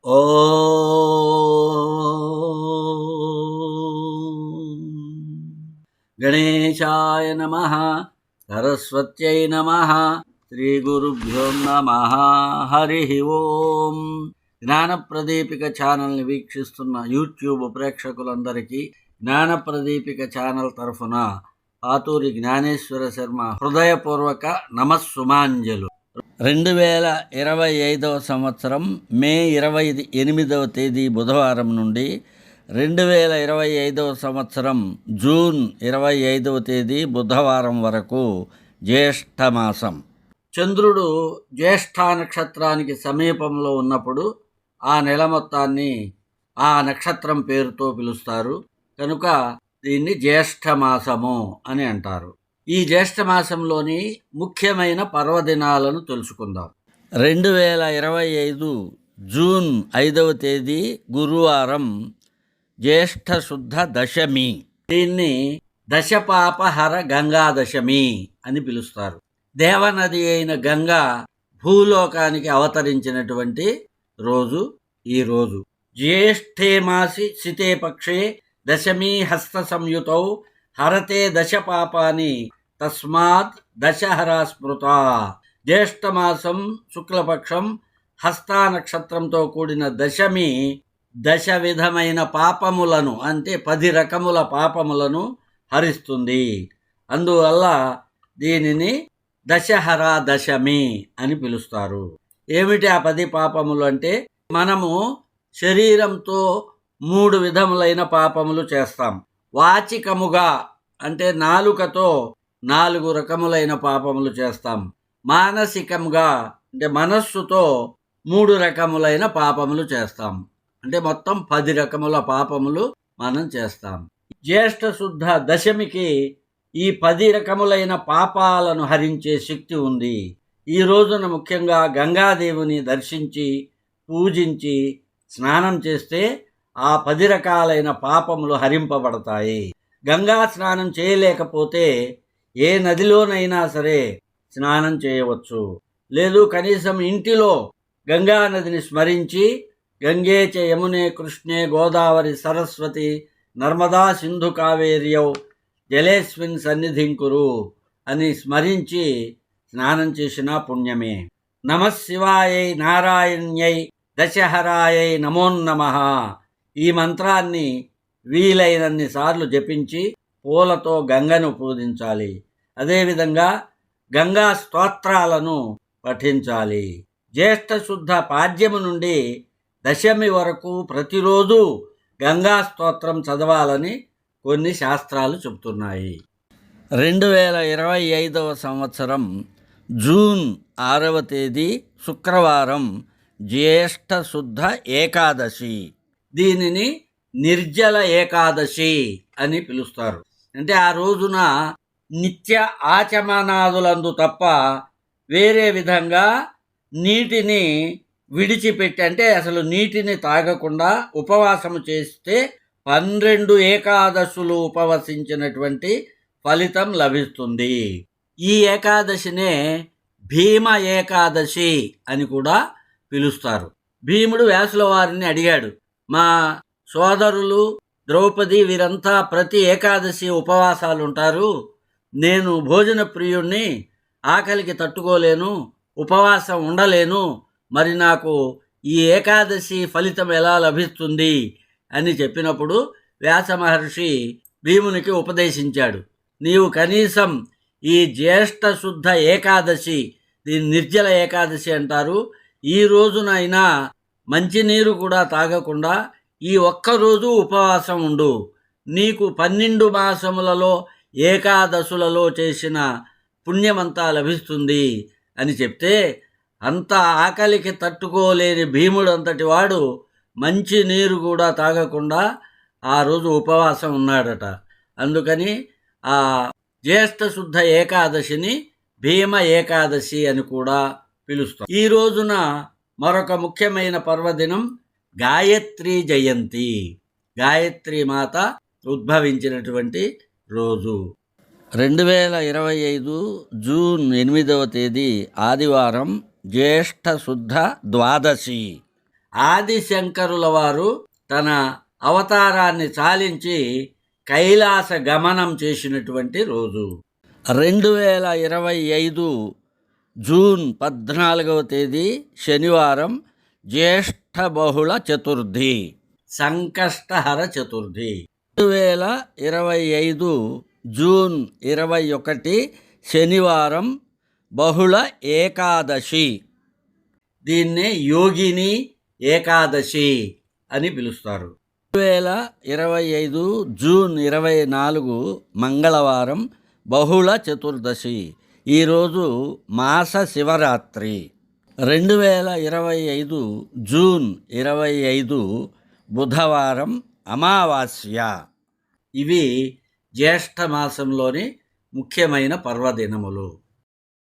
ఓం గణేశాయ నమః సరస్వత్యై నమః శ్రీగురుభ్యో నమః. హరి ఓం. జ్ఞానప్రదీపిక ఛానల్ని వీక్షిస్తున్న యూట్యూబ్ ప్రేక్షకులందరికీ జ్ఞానప్రదీపిక ఛానల్ తరఫున ఆతూరి జ్ఞానేశ్వర శర్మ హృదయపూర్వక నమస్సుమాంజలు. 2025 సంవత్సరం మే 28వ తేదీ బుధవారం నుండి 2025 సంవత్సరం జూన్ 25వ తేదీ బుధవారం వరకు జ్యేష్ఠమాసం. చంద్రుడు జ్యేష్ఠ నక్షత్రానికి సమీపంలో ఉన్నప్పుడు ఆ నెల మొత్తాన్ని ఆ నక్షత్రం పేరుతో పిలుస్తారు. కనుక దీన్ని జ్యేష్ఠమాసము అని అంటారు. ఈ జ్యేష్ఠమాసంలోని ముఖ్యమైన పర్వదినాలను తెలుసుకుందాం. 2025 జూన్ 5వ తేదీ గురువారం జ్యేష్ఠ శుద్ధ దశమి. దీన్ని దశపాపహర గంగా దశమి అని పిలుస్తారు. దేవనది అయిన గంగా భూలోకానికి అవతరించినటువంటి రోజు ఈ రోజు. జ్యేష్ఠే మాసి శితే పక్షే దశమీ హస్త సంయుతౌ హరతే దశ పాపాని తస్మాత్ దశహరా స్మృత. జ్యేష్ఠమాసం శుక్లపక్షం హస్తా నక్షత్రంతో కూడిన దశమి దశ విధమైన పాపములను అంటే 10 రకముల పాపములను హరిస్తుంది. అందువల్ల దీనిని దశహరా దశమి అని పిలుస్తారు. ఏమిటి ఆ 10 పాపములు అంటే, మనము శరీరంతో 3 విధములైన పాపములు చేస్తాం. వాచికముగా అంటే నాలుకతో 4 రకములైన పాపములు చేస్తాం. మానసికంగా అంటే మనస్సుతో 3 రకములైన పాపములు చేస్తాం. అంటే మొత్తం 10 రకముల పాపములు మనం చేస్తాం. జ్యేష్ఠ శుద్ధ దశమికి ఈ 10 రకములైన పాపాలను హరించే శక్తి ఉంది. ఈ రోజున ముఖ్యంగా గంగాదేవిని దర్శించి పూజించి స్నానం చేస్తే ఆ 10 రకాలైన పాపములు హరింపబడతాయి. గంగా స్నానం చేయలేకపోతే ఏ నదిలోనైనా సరే స్నానం చేయవచ్చు. లేదు కనీసం ఇంటిలో గంగా నదిని స్మరించి గంగే చ యమునే కృష్ణే గోదావరి సరస్వతి నర్మదా సింధు కావేర్యౌ జలేస్మిన్ సన్నిధింకురు అని స్మరించి స్నానం చేసినా పుణ్యమే. నమః శివాయై నారాయణ్యై దశహరాయై నమోన్నమః. ఈ మంత్రాన్ని వీలైనన్ని సార్లు జపించి పూలతో గంగను పూజించాలి. అదేవిధంగా గంగా స్తోత్రాలను పఠించాలి. జ్యేష్ఠ శుద్ధ పాడ్యము నుండి దశమి వరకు ప్రతిరోజు గంగా స్తోత్రం చదవాలని కొన్ని శాస్త్రాలు చెబుతున్నాయి. 2025 సంవత్సరం జూన్ 6వ తేదీ శుక్రవారం జ్యేష్ఠ శుద్ధ ఏకాదశి. దీనిని నిర్జల ఏకాదశి అని పిలుస్తారు. అంటే ఆ రోజున నిత్య ఆచమనాదులందు తప్ప వేరే విధంగా నీటిని విడిచిపెట్టి అంటే అసలు నీటిని తాగకుండా ఉపవాసము చేస్తే 12 ఏకాదశులు ఉపవసించినటువంటి ఫలితం లభిస్తుంది. ఈ ఏకాదశినే భీమ ఏకాదశి అని కూడా పిలుస్తారు. భీముడు వ్యాసుల వారిని అడిగాడు, మా సోదరులు ద్రౌపది వీరంతా ప్రతి ఏకాదశి ఉపవాసాలు ఉంటారు, నేను భోజన ప్రియుణ్ణి, ఆకలికి తట్టుకోలేను, ఉపవాసం ఉండలేను, మరి నాకు ఈ ఏకాదశి ఫలితం ఎలా లభిస్తుంది అని చెప్పినప్పుడు వ్యాస మహర్షి భీమునికి ఉపదేశించాడు, నీవు కనీసం ఈ జ్యేష్ఠ శుద్ధ ఏకాదశి, దీన్ని నిర్జల ఏకాదశి అంటారు, ఈ రోజునైనా మంచినీరు కూడా తాగకుండా ఈ ఒక్కరోజు ఉపవాసం ఉండు, నీకు 12 మాసములలో ఏకాదశులలో చేసిన పుణ్యమంతా లభిస్తుంది అని చెప్తే, అంత ఆకలికి తట్టుకోలేని భీముడు అంతటి వాడు మంచి నీరు కూడా తాగకుండా ఆ రోజు ఉపవాసం ఉన్నాడట. అందుకని ఆ జ్యేష్ఠ శుద్ధ ఏకాదశిని భీమ ఏకాదశి అని కూడా పిలుస్తాం. ఈ రోజున మరొక ముఖ్యమైన పర్వదినం గాయత్రీ జయంతి. గాయత్రి మాత ఉద్భవించినటువంటి రోజు. 2025 జూన్ 8వ తేదీ ఆదివారం జ్యేష్ఠ శుద్ధ ద్వాదశి. ఆదిశంకరుల వారు తన అవతారాన్ని చాలించి కైలాస గమనం చేసినటువంటి రోజు. 2025 జూన్ 14వ తేదీ శనివారం, జ్యేష్ఠ బహుళ చతుర్థి, సంకష్టహర చతుర్థి. 2025 జూన్ 21 శనివారం, బహుళ ఏకాదశి. దీన్నే యోగిని ఏకాదశి అని పిలుస్తారు. 2025 జూన్ 24 మంగళవారం, బహుళ చతుర్దశి. ఈరోజు మాస శివరాత్రి. 2025 జూన్ 25 బుధవారం, అమావాస్య. ఇవి జ్యేష్ఠ మాసంలోని ముఖ్యమైన పర్వదినములు.